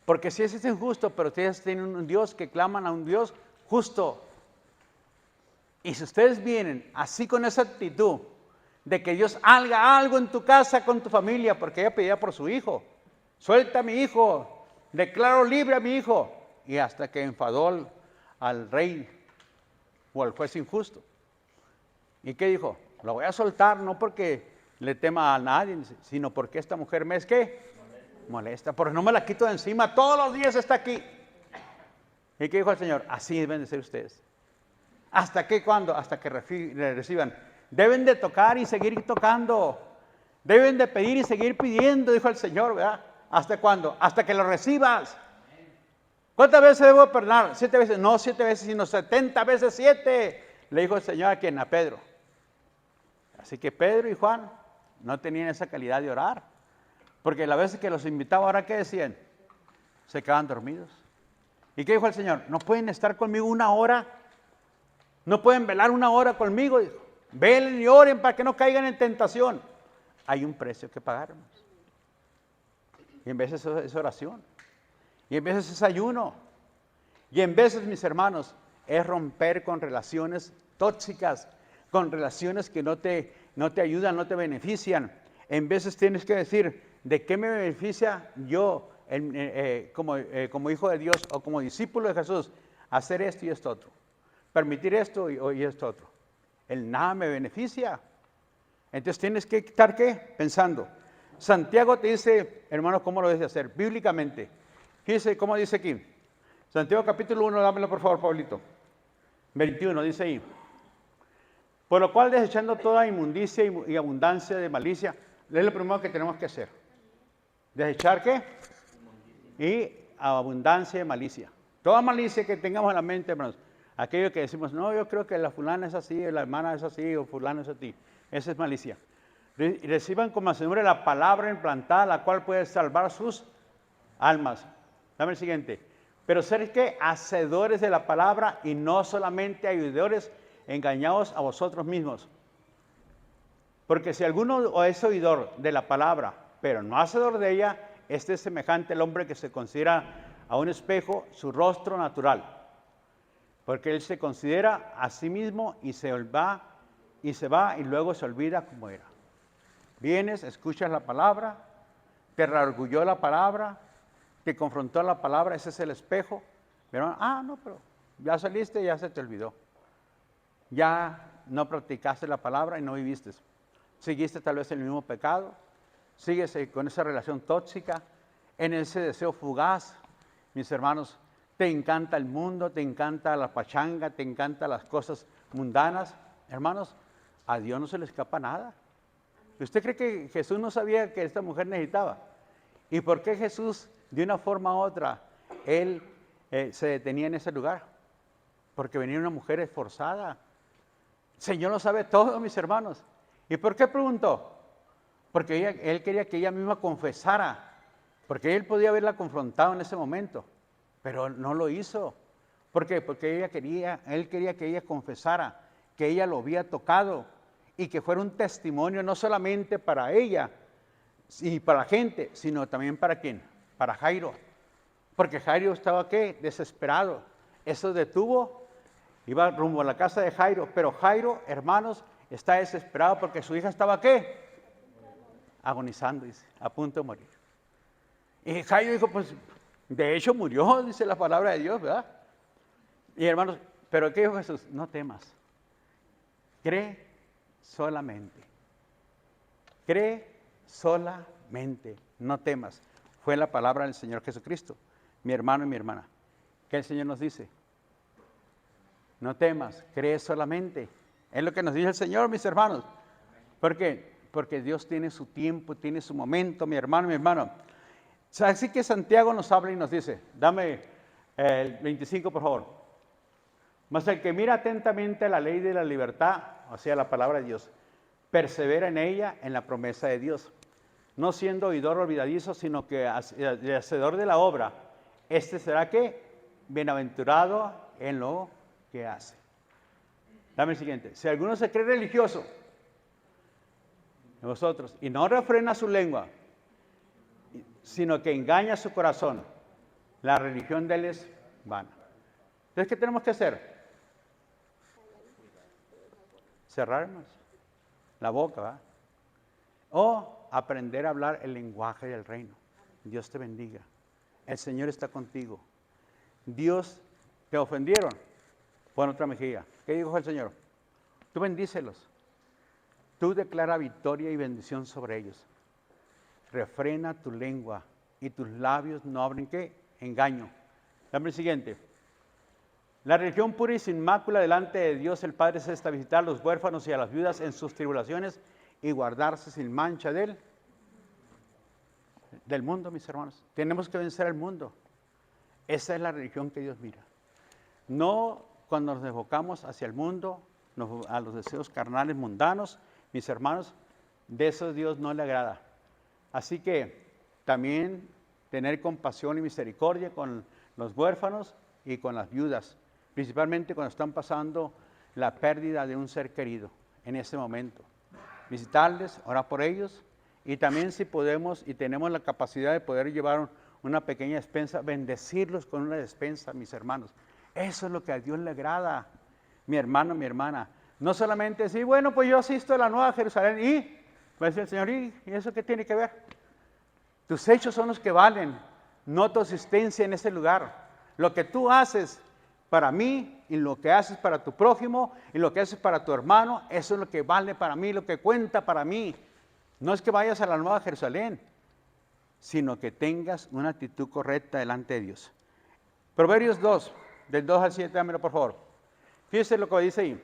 Porque si es injusto, pero ustedes tienen un Dios que claman a un Dios justo. Y si ustedes vienen así con esa actitud de que Dios haga algo en tu casa con tu familia, porque ella pedía por su hijo, suelta a mi hijo, declaro libre a mi hijo, y hasta que enfadó al rey o al juez injusto. ¿Y qué dijo? Lo voy a soltar, no porque le tema a nadie, sino porque esta mujer me es ¿qué? Molesta, porque no me la quito de encima, todos los días está aquí. ¿Y qué dijo el Señor? Así deben de ser ustedes. ¿Hasta qué? ¿Cuándo? Hasta que le reciban. Deben de tocar y seguir tocando. Deben de pedir y seguir pidiendo, dijo el Señor, ¿verdad? ¿Hasta cuándo? Hasta que lo recibas. ¿Cuántas veces debo perdonar? 7 veces. No 7 veces, sino 70 veces 7. Le dijo el Señor a quien, a Pedro. Así que Pedro y Juan no tenían esa calidad de orar. Porque las veces que los invitaba, ¿ahora qué decían? Se quedaban dormidos. ¿Y qué dijo el Señor? ¿No pueden estar conmigo una hora? ¿No pueden velar una hora conmigo? Dijo, velen y oren para que no caigan en tentación. Hay un precio que pagar, hermanos. Y en veces es oración. Y en veces es ayuno. Y en veces, mis hermanos, es romper con relaciones tóxicas, con relaciones que no te ayudan, no te benefician. En veces tienes que decir, ¿de qué me beneficia yo como hijo de Dios o como discípulo de Jesús hacer esto y esto otro? Permitir esto y esto otro. El nada me beneficia. Entonces tienes que estar, ¿qué? Pensando. Santiago te dice, hermano, ¿cómo lo debes de hacer? Bíblicamente. Fíjese cómo dice aquí. Santiago capítulo 1, dámelo por favor, Pablito. 21, dice ahí. Por lo cual, desechando toda inmundicia y abundancia de malicia, es lo primero que tenemos que hacer. ¿Desechar qué? Y abundancia de malicia. Toda malicia que tengamos en la mente, hermanos. Aquello que decimos, no, yo creo que la fulana es así, la hermana es así, o fulano es así. Esa es malicia. Reciban como mansedumbre la palabra implantada, la cual puede salvar sus almas. Dame el siguiente. Pero ser que hacedores de la palabra y no solamente oidores, engañados a vosotros mismos. Porque si alguno es oidor de la palabra, pero no hacedor de ella, este es semejante al hombre que se considera a un espejo su rostro natural. Porque él se considera a sí mismo y se va y luego se olvida cómo era. Vienes, escuchas la palabra, te reorgulló la palabra, te confrontó la palabra, ese es el espejo. Pero, no, pero ya saliste y ya se te olvidó. Ya no practicaste la palabra y no viviste. Seguiste tal vez el mismo pecado, sigues con esa relación tóxica, en ese deseo fugaz. Mis hermanos, te encanta el mundo, te encanta la pachanga, te encantan las cosas mundanas. Hermanos, a Dios no se le escapa nada. ¿Usted cree que Jesús no sabía que esta mujer necesitaba? ¿Y por qué Jesús, de una forma u otra, él se detenía en ese lugar? Porque venía una mujer esforzada. El Señor lo sabe todo, mis hermanos. ¿Y por qué preguntó? Porque él quería que ella misma confesara. Porque él podía haberla confrontado en ese momento. Pero no lo hizo. ¿Por qué? Porque él quería que ella confesara, que ella lo había tocado y que fuera un testimonio no solamente para ella y para la gente, sino también para ¿quién? Para Jairo. Porque Jairo estaba ¿qué? Desesperado. Eso detuvo, iba rumbo a la casa de Jairo, pero Jairo, hermanos, está desesperado porque su hija estaba ¿qué? Agonizando, dice, a punto de morir. Y Jairo dijo, pues, de hecho murió, dice la palabra de Dios, ¿verdad? Y hermanos, pero ¿qué dijo Jesús? No temas. Cree solamente. Cree solamente. No temas. Fue la palabra del Señor Jesucristo. Mi hermano y mi hermana. ¿Qué el Señor nos dice? No temas, cree solamente. Es lo que nos dice el Señor, mis hermanos. ¿Por qué? Porque Dios tiene su tiempo, tiene su momento, mi hermano, mi hermano. Así que Santiago nos habla y nos dice, dame el 25 por favor. Mas el que mira atentamente a la ley de la libertad, o sea, la palabra de Dios, persevera en ella, en la promesa de Dios. No siendo oidor olvidadizo, sino que hacedor de la obra. Este será ¿qué? Bienaventurado en lo que hace. Dame el siguiente. Si alguno se cree religioso, de vosotros, y no refrena su lengua, sino que engaña su corazón, la religión de él es vana. Entonces, ¿qué tenemos que hacer? Cerrarnos la boca, ¿verdad? O aprender a hablar el lenguaje del reino. Dios te bendiga. El Señor está contigo. Dios, te ofendieron, pon otra mejilla. ¿Qué dijo el Señor? Tú bendícelos. Tú declara victoria y bendición sobre ellos. Refrena tu lengua y tus labios no hablen ¿qué? Engaño. Dame el siguiente. La religión pura y sin mácula delante de Dios el Padre es esta: visitar a los huérfanos y a las viudas en sus tribulaciones y guardarse sin mancha del mundo, mis hermanos. Tenemos que vencer al mundo. Esa es la religión que Dios mira. No cuando nos enfocamos hacia el mundo, a los deseos carnales mundanos, mis hermanos, de eso Dios no le agrada. Así que también tener compasión y misericordia con los huérfanos y con las viudas, principalmente cuando están pasando la pérdida de un ser querido en ese momento. Visitarles, orar por ellos y también si podemos y tenemos la capacidad de poder llevar una pequeña despensa, bendecirlos con una despensa, mis hermanos. Eso es lo que a Dios le agrada, mi hermano, mi hermana. No solamente decir, bueno, pues yo asisto a la Nueva Jerusalén y, va a decir el Señor, ¿y eso qué tiene que ver? Tus hechos son los que valen, no tu asistencia en ese lugar. Lo que tú haces para mí y lo que haces para tu prójimo y lo que haces para tu hermano, eso es lo que vale para mí, lo que cuenta para mí. No es que vayas a la Nueva Jerusalén, sino que tengas una actitud correcta delante de Dios. Proverbios 2, del 2 al 7, dámelo por favor. Fíjese lo que dice ahí.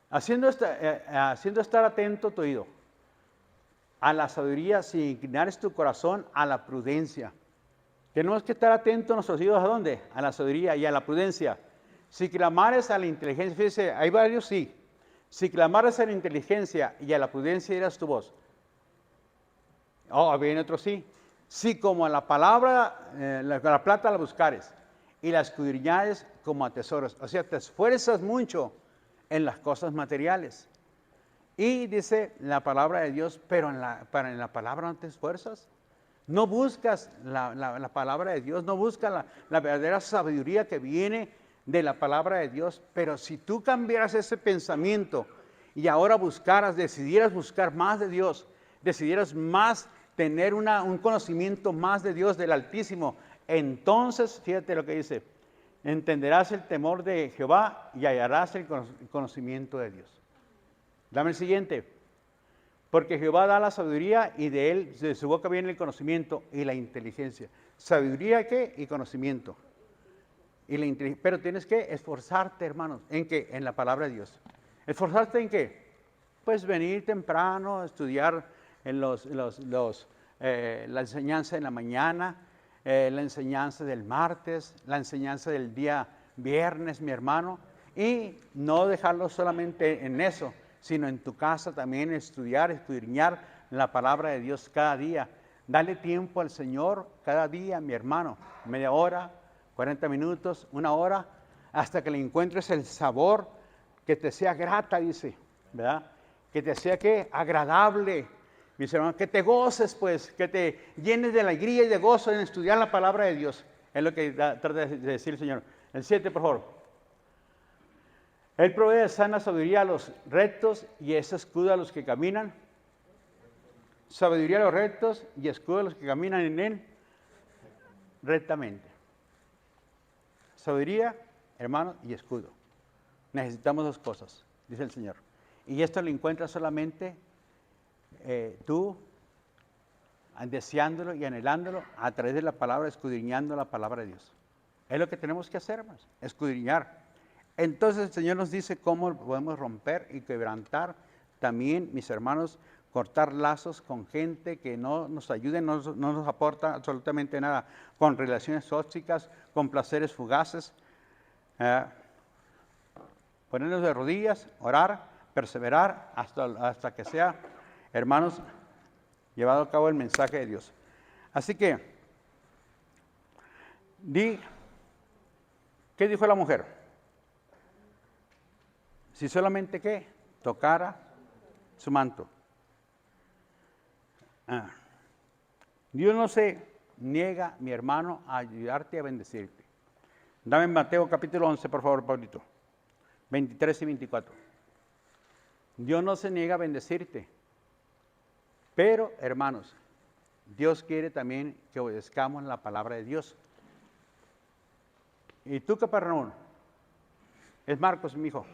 Haciendo estar atento tu oído a la sabiduría, sin inclinar tu corazón a la prudencia. Tenemos que estar atentos a nuestros oídos, ¿a dónde? A la sabiduría y a la prudencia. Si clamares a la inteligencia, fíjese, hay varios sí. Si clamares a la inteligencia y a la prudencia dirás tu voz. Oh, viene otro sí. Si como a la palabra, la plata la buscares y la escudriñares como a tesoros. O sea, te esfuerzas mucho en las cosas materiales. Y dice la palabra de Dios, pero en la palabra no te esfuerzas. No buscas la palabra de Dios, no buscas la verdadera sabiduría que viene de la palabra de Dios. Pero si tú cambiaras ese pensamiento y ahora decidieras buscar más de Dios, decidieras más tener un conocimiento más de Dios, del Altísimo, entonces, fíjate lo que dice, entenderás el temor de Jehová y hallarás el conocimiento de Dios. Dame el siguiente. Porque Jehová da la sabiduría y de su boca viene el conocimiento y la inteligencia. ¿Sabiduría qué? Y conocimiento. Pero tienes que esforzarte, hermanos. ¿En qué? En la palabra de Dios. ¿Esforzarte en qué? Pues venir temprano, estudiar en la enseñanza en la mañana, la enseñanza del martes, la enseñanza del día viernes, mi hermano. Y no dejarlo solamente en eso, sino en tu casa también estudiar, escudriñar la palabra de Dios cada día. Dale tiempo al Señor cada día, mi hermano. Media hora, 40 minutos, una hora, hasta que le encuentres el sabor que te sea grata, dice, ¿verdad? Que te sea, ¿qué? Agradable, mis hermanos, que te goces, pues, que te llenes de alegría y de gozo en estudiar la palabra de Dios. Es lo que trata de decir el Señor. El 7, por favor. Él provee de sana sabiduría a los rectos y es escudo a los que caminan. Sabiduría a los rectos y escudo a los que caminan en él rectamente. Sabiduría, hermano, y escudo. Necesitamos dos cosas, dice el Señor. Y esto lo encuentras solamente tú deseándolo y anhelándolo a través de la palabra, escudriñando la palabra de Dios. Es lo que tenemos que hacer, hermanos, escudriñar. Entonces el Señor nos dice cómo podemos romper y quebrantar también, mis hermanos, cortar lazos con gente que no nos ayude, no nos aporta absolutamente nada, con relaciones tóxicas, con placeres fugaces. Ponernos de rodillas, orar, perseverar hasta que sea, hermanos, llevado a cabo el mensaje de Dios. Así que, ¿qué dijo la mujer? Si solamente, ¿qué? Tocara su manto. Dios no se niega, mi hermano, a ayudarte y a bendecirte. Dame Mateo capítulo 11, por favor, Pablito. 23 y 24. Dios no se niega a bendecirte. Pero, hermanos, Dios quiere también que obedezcamos la palabra de Dios. ¿Y tú, Capernaum? Es Marcos, mi hijo.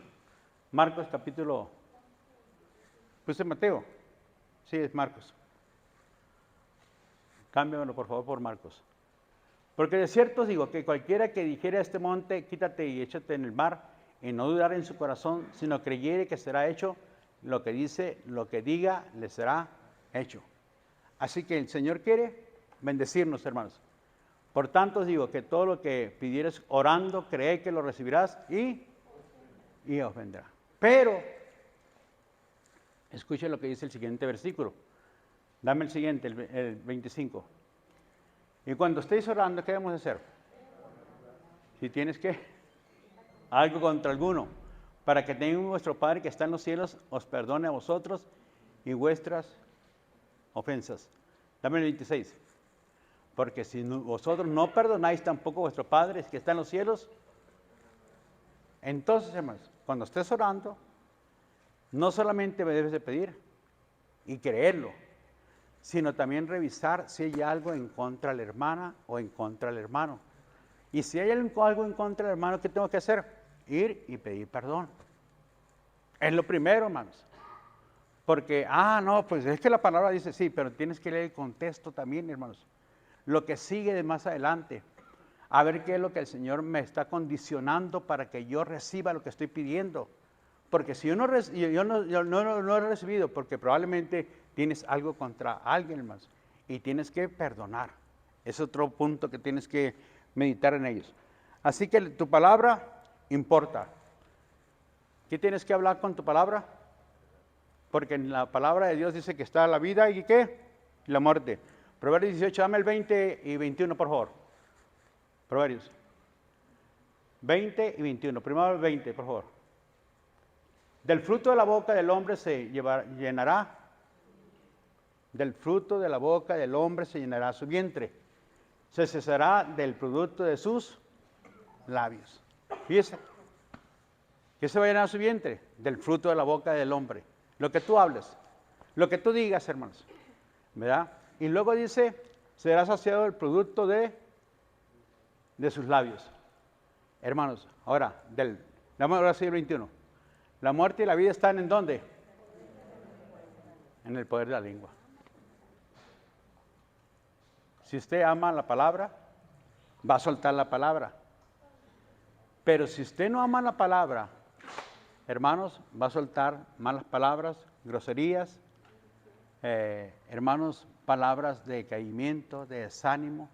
Marcos capítulo, ¿puse Mateo? Sí, es Marcos. Cámbiamelo por favor por Marcos. Porque de cierto os digo que cualquiera que dijere a este monte, quítate y échate en el mar, y no dudar en su corazón, sino creyere que será hecho lo que dice, lo que diga, le será hecho. Así que el Señor quiere bendecirnos, hermanos. Por tanto os digo que todo lo que pidieres orando, creed que lo recibirás y os vendrá. Pero Escuche lo que dice el siguiente versículo. Dame el siguiente, el 25. Y cuando estéis orando, ¿qué debemos hacer? Si tienes que algo contra alguno, para que tenga vuestro Padre que está en los cielos, os perdone a vosotros y vuestras ofensas. Dame el 26. Porque si vosotros no perdonáis tampoco a vuestro Padre que está en los cielos, entonces, hermanos, cuando estés orando, no solamente me debes de pedir y creerlo, sino también revisar si hay algo en contra de la hermana o en contra del hermano. Y si hay algo en contra del hermano, ¿qué tengo que hacer? Ir y pedir perdón. Es lo primero, hermanos. Porque, no, pues es que la palabra dice sí, pero tienes que leer el contexto también, hermanos. Lo que sigue de más adelante. A ver qué es lo que el Señor me está condicionando para que yo reciba lo que estoy pidiendo. Porque si yo no he recibido, porque probablemente tienes algo contra alguien, hermanos, y tienes que perdonar. Es otro punto que tienes que meditar en ellos. Así que tu palabra importa. ¿Qué tienes que hablar con tu palabra? Porque en la palabra de Dios dice que está la vida y ¿qué? Y la muerte. Proverbios 18, dame el 20 y 21, por favor. Proverbios 20 y 21. Primero el 20, por favor. Del fruto de la boca del hombre se llenará. Del fruto de la boca del hombre se llenará su vientre. Se cesará del producto de sus labios. Fíjese. ¿Qué se va a llenar su vientre? Del fruto de la boca del hombre. Lo que tú hables. Lo que tú digas, hermanos. ¿Verdad? Y luego dice, será saciado el producto de sus labios. Hermanos, ahora, vamos a decir el 21. La muerte y la vida están ¿en dónde? En el poder de la lengua. Si usted ama la palabra, va a soltar la palabra. Pero si usted no ama la palabra, hermanos, va a soltar malas palabras, groserías, hermanos, palabras de caimiento, de desánimo,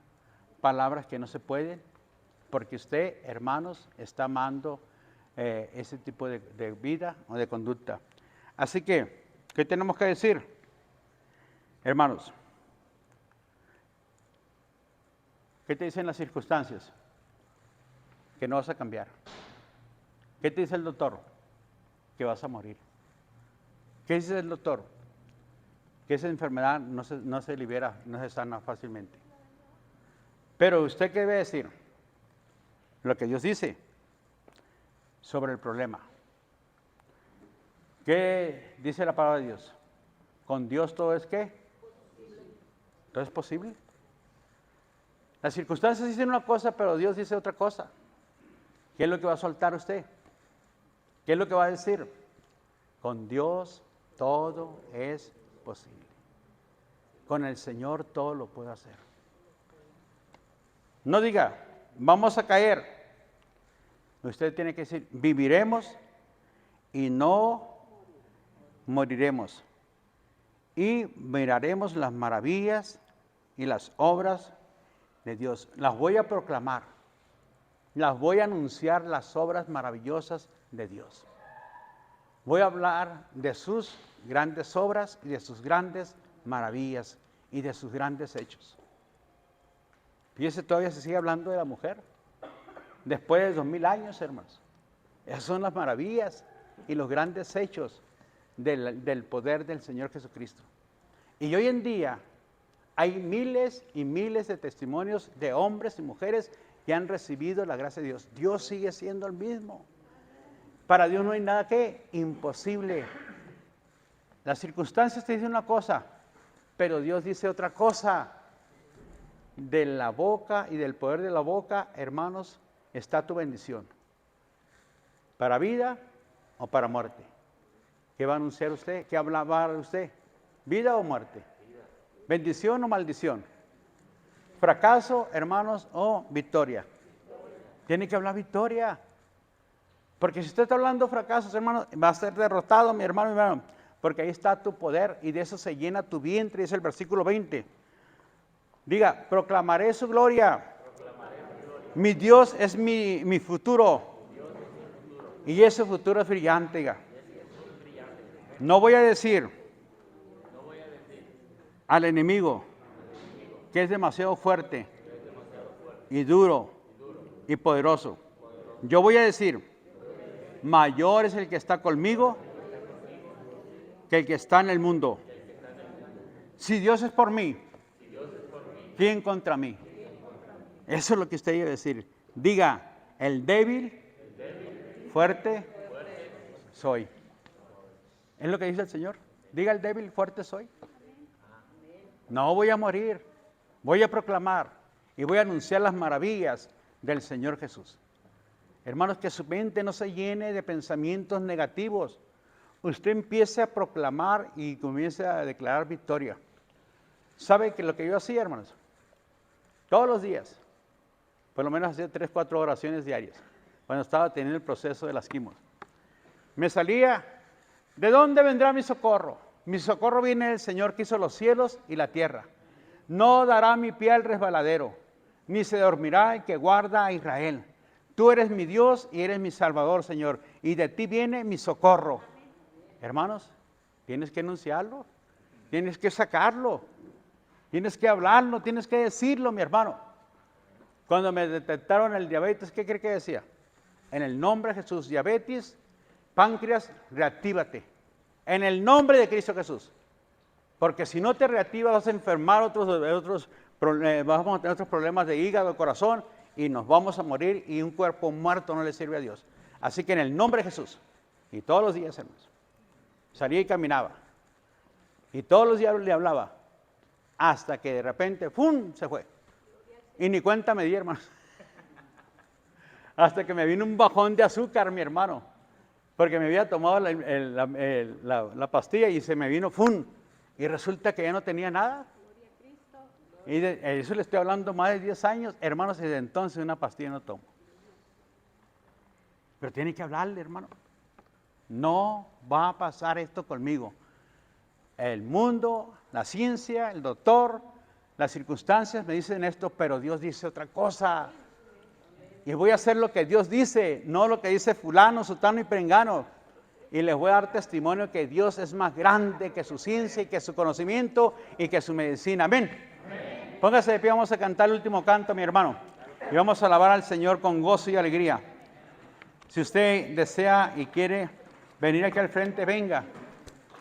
palabras que no se pueden, porque usted, hermanos, está amando ese tipo de vida o de conducta. Así que, ¿qué tenemos que decir? Hermanos, ¿qué te dicen las circunstancias? Que no vas a cambiar. ¿Qué te dice el doctor? Que vas a morir. ¿Qué dice el doctor? Que esa enfermedad no se libera, no se sana fácilmente. Pero ¿usted qué debe decir? Lo que Dios dice sobre el problema. ¿Qué dice la palabra de Dios? ¿Con Dios todo es qué? ¿Todo es posible? Las circunstancias dicen una cosa, pero Dios dice otra cosa. ¿Qué es lo que va a soltar usted? ¿Qué es lo que va a decir? Con Dios todo es posible. Con el Señor todo lo puedo hacer. No diga, vamos a caer. Usted tiene que decir, viviremos y no moriremos. Y miraremos las maravillas y las obras de Dios. Las voy a proclamar. Las voy a anunciar las obras maravillosas de Dios. Voy a hablar de sus grandes obras y de sus grandes maravillas y de sus grandes hechos. Fíjese, todavía se sigue hablando de la mujer. Después de 2000 años, hermanos. Esas son las maravillas y los grandes hechos del poder del Señor Jesucristo. Y hoy en día hay miles y miles de testimonios de hombres y mujeres que han recibido la gracia de Dios. Dios sigue siendo el mismo. Para Dios no hay nada que imposible. Las circunstancias te dicen una cosa, pero Dios dice otra cosa. De la boca y del poder de la boca, hermanos, está tu bendición. ¿Para vida o para muerte? ¿Qué va a anunciar usted? ¿Qué va a hablar usted? ¿Vida o muerte? ¿Bendición o maldición? ¿Fracaso, hermanos, o victoria? Tiene que hablar victoria. Porque si usted está hablando fracasos, hermanos, va a ser derrotado, mi hermano, porque ahí está tu poder y de eso se llena tu vientre, dice el versículo 20. Diga, proclamaré su gloria. Mi Dios es mi futuro. Y ese futuro es brillante, diga. No voy a decir al enemigo que es demasiado fuerte y duro y poderoso. Yo voy a decir, mayor es el que está conmigo que el que está en el mundo. Si Dios es por mí, ¿quién contra mí? Eso es lo que usted debe decir. Diga, el débil, fuerte soy. Es lo que dice el Señor. Diga, el débil, fuerte soy. No voy a morir. Voy a proclamar y voy a anunciar las maravillas del Señor Jesús. Hermanos, que su mente no se llene de pensamientos negativos. Usted empiece a proclamar y comience a declarar victoria. ¿Sabe que lo que yo hacía, hermanos? Todos los días, por lo menos hacía 3, 4 oraciones diarias, cuando estaba teniendo el proceso de las quimos. Me salía, ¿de dónde vendrá mi socorro? Mi socorro viene del Señor que hizo los cielos y la tierra. No dará mi pie al resbaladero, ni se dormirá el que guarda a Israel. Tú eres mi Dios y eres mi Salvador, Señor, y de ti viene mi socorro. Hermanos, tienes que anunciarlo, tienes que sacarlo, tienes que hablarlo, tienes que decirlo, mi hermano. Cuando me detectaron el diabetes, ¿qué cree que decía? En el nombre de Jesús, diabetes, páncreas, reactívate. En el nombre de Cristo Jesús. Porque si no te reactivas, vas a enfermar vamos a tener otros problemas de hígado, corazón, y nos vamos a morir, y un cuerpo muerto no le sirve a Dios. Así que en el nombre de Jesús, y todos los días, hermanos, salía y caminaba, y todos los días le hablaba, hasta que de repente, ¡pum!, se fue. Y ni cuenta me di, hermano. Hasta que me vino un bajón de azúcar, mi hermano, porque me había tomado la pastilla y se me vino, ¡pum!, y resulta que ya no tenía nada. Y de eso le estoy hablando más de 10 años, hermanos, y desde entonces una pastilla no tomo. Pero tiene que hablarle, hermano. No va a pasar esto conmigo. El mundo, la ciencia, el doctor, las circunstancias me dicen esto, pero Dios dice otra cosa. Y voy a hacer lo que Dios dice, no lo que dice fulano, sutano y perengano. Y les voy a dar testimonio que Dios es más grande que su ciencia y que su conocimiento y que su medicina. Amén. Amén. Póngase de pie, vamos a cantar el último canto, mi hermano. Y vamos a alabar al Señor con gozo y alegría. Si usted desea y quiere venir aquí al frente, venga.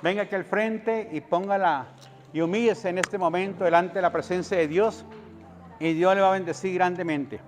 Venga aquí al frente y póngala y humíllese en este momento delante de la presencia de Dios. Y Dios le va a bendecir grandemente.